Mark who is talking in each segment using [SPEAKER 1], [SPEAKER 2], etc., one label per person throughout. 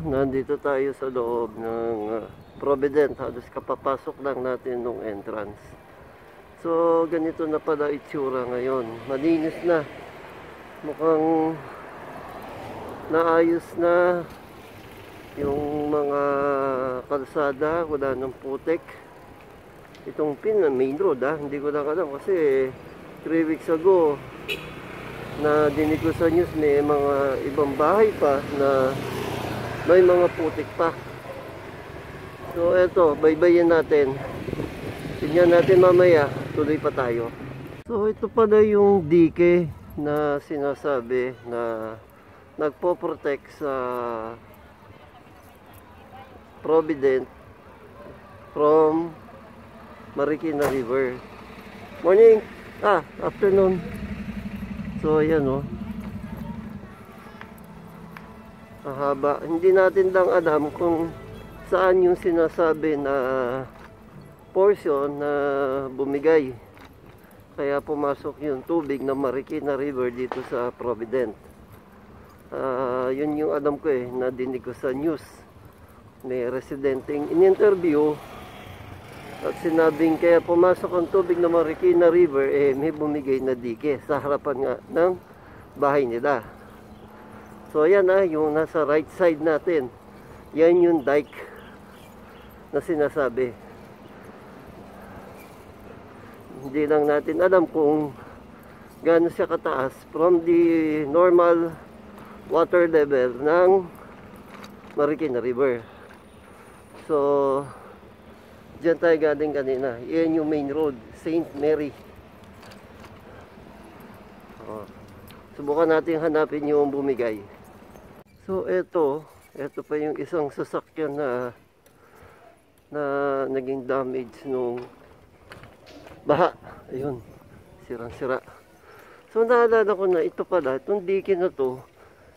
[SPEAKER 1] Nandito tayo sa loob ng Provident. Halos kapapasok lang natin nung entrance. So, ganito na pala itsura ngayon. Malinis na. Mukhang naayos na yung mga kalsada. Wala ng putek. Itong main road hindi ko lang alam kasi 3 weeks ago na dinig ko sa news may mga ibang bahay pa na may mga putik pa. So eto, baybayin natin. Tingnan natin mamaya, tuloy pa tayo. So ito pala yung dike na sinasabi na nagpo-protect sa Provident from Marikina River. Morning! Afternoon. So ayan mahaba. Hindi natin lang alam kung saan yung sinasabi na portion na bumigay. Kaya pumasok yung tubig ng Marikina River dito sa Provident. Yun yung alam ko na dinig ko sa news. May residenteng in-interview at sinabing kaya pumasok ang tubig ng Marikina River may bumigay na dike sa harapan nga ng bahay nila. So ayan yung nasa right side natin. Yan yung dike na sinasabi. Hindi lang natin alam kung gaano siya kataas from the normal water level ng Marikina River. So diyan tayo galing kanina. Yan yung main road, St. Mary. Subukan natin hanapin yung bumigay. So ito pa yung isang sasakyan na naging damage nung baha. Ayun, sirang-sira. So naalala ko na ito pala, itong dike na to,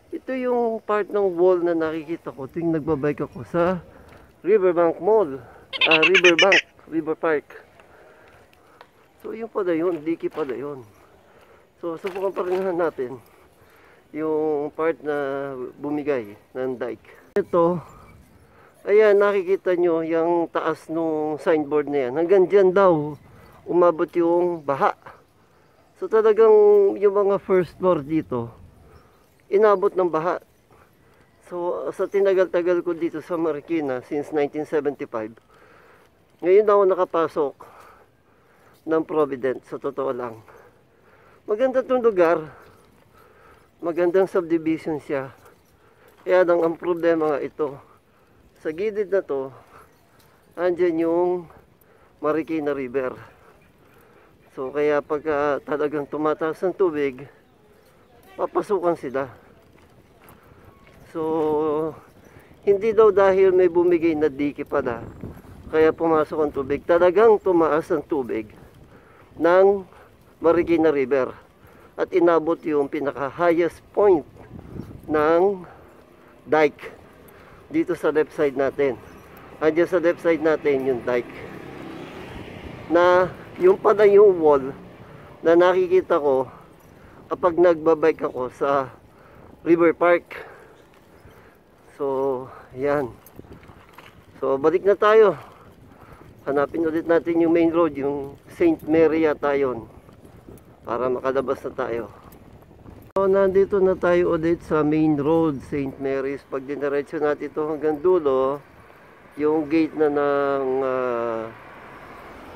[SPEAKER 1] ito yung part ng wall na nakikita ko tuwing nagbabike ako sa Riverbank Mall. River Park. So yun pala yun, dike pala yun. So subukan pa rin natin yung part na bumigay ng dike. Ito, ayan, nakikita nyo yung taas nung signboard na yan. Hanggang dyan daw umabot yung baha. So talagang yung mga first floor dito inabot ng baha. So sa tinagal-tagal ko dito sa Marikina since 1975, ngayon ako nakapasok ng Provident, sa totoo lang. Maganda itong lugar. Magandang subdivision siya. Kaya lang ang problema nga ito. Sa gilid na to, andyan yung Marikina River. So kaya pagka talagang tumataas ang tubig, papasukan sila. So hindi daw dahil may bumigay na dike pala kaya pumasok ang tubig. Talagang tumaas ang tubig ng Marikina River at inabot yung pinaka highest point ng dike dito sa left side natin. Andiyan sa left side natin yung dike na yung pala yung wall na nakikita ko kapag nagbabike ako sa River Park. So yan. So balik na tayo. Hanapin ulit natin yung main road, yung St. Mary yata yun, para makalabas na tayo. So nandito na tayo ulit sa main road, St. Mary's. Pag diniretso natin ito hanggang dulo, yung gate na ng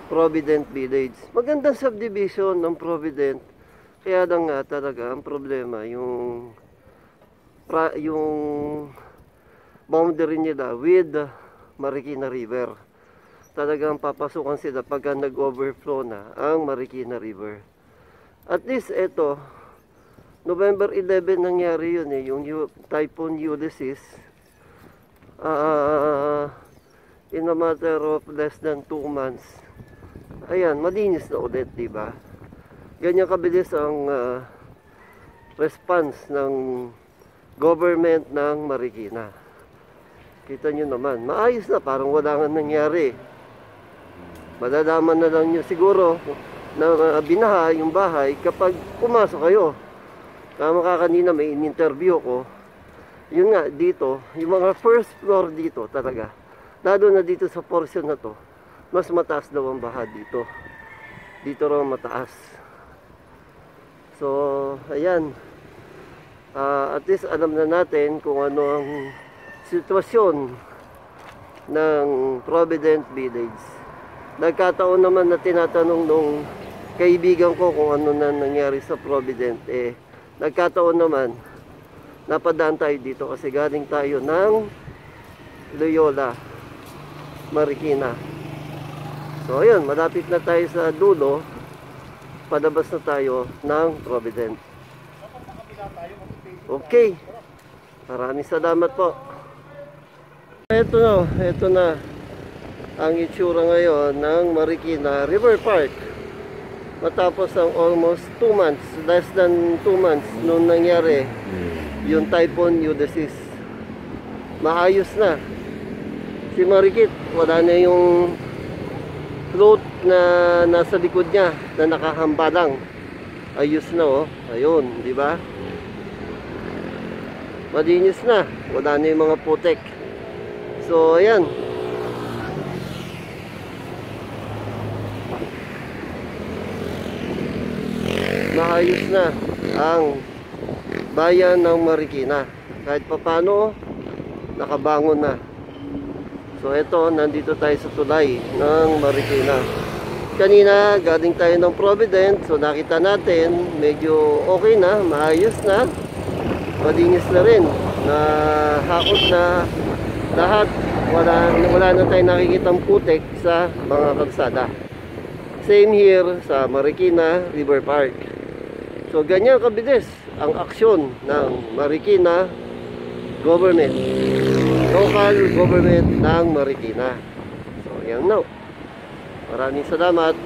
[SPEAKER 1] Provident Village. Magandang subdivision ng Provident. Kaya lang nga talaga ang problema yung boundary nila with Marikina River. Talagang papasukan sila pagka nag-overflow na ang Marikina River. At least ito, November 11 nangyari yun yung Typhoon Ulysses. In a matter of less than 2 months. Ayan, malinis na ulit, diba? Ganyan kabilis ang response ng government ng Marikina. Kita nyo naman, maayos na, parang wala nga nangyari. Malalaman na lang nyo siguro na binaha yung bahay kapag pumasok kayo. Kama kanina may in-interview ko, yun nga, dito, yung mga first floor dito talaga, lalo na dito sa portion na to, mas mataas daw ang baha dito. Dito raw mataas. So, ayan. At least alam na natin kung ano ang sitwasyon ng Provident Village. Nagkataon naman na tinatanong nung kaibigan ko kung ano na nangyari sa Provident. Nagkataon naman, napadaan tayo dito kasi galing tayo ng Loyola, Marikina. So ayun, malapit na tayo sa dulo. Palabas na tayo ng Provident. Okay. Maraming salamat po. Ito na ang itsura ngayon ng Marikina River Park. Matapos ang almost 2 months, less than 2 months nung nangyari yung Typhoon Ulysses. Maayos na. Si Marikit, wala na yung float na nasa likod niya na nakahamba lang. Ayos na oh. Ayun, di ba? Malinis na. Wala na yung mga putek. So, ayan. Maayos na ang bayan ng Marikina. Kahit papano, nakabangon na. So ito, nandito tayo sa tulay ng Marikina. Kanina, galing tayo ng Provident. So nakita natin, medyo okay na, maayos na. Malinis na rin. Nahakot na lahat. Wala na tayong nakikitang putek sa mga kalsada. Same here sa Marikina River Park. So ganyan kabilis ang aksyon ng Marikina government. Local government ng Marikina. So, yan no. Maraming salamat.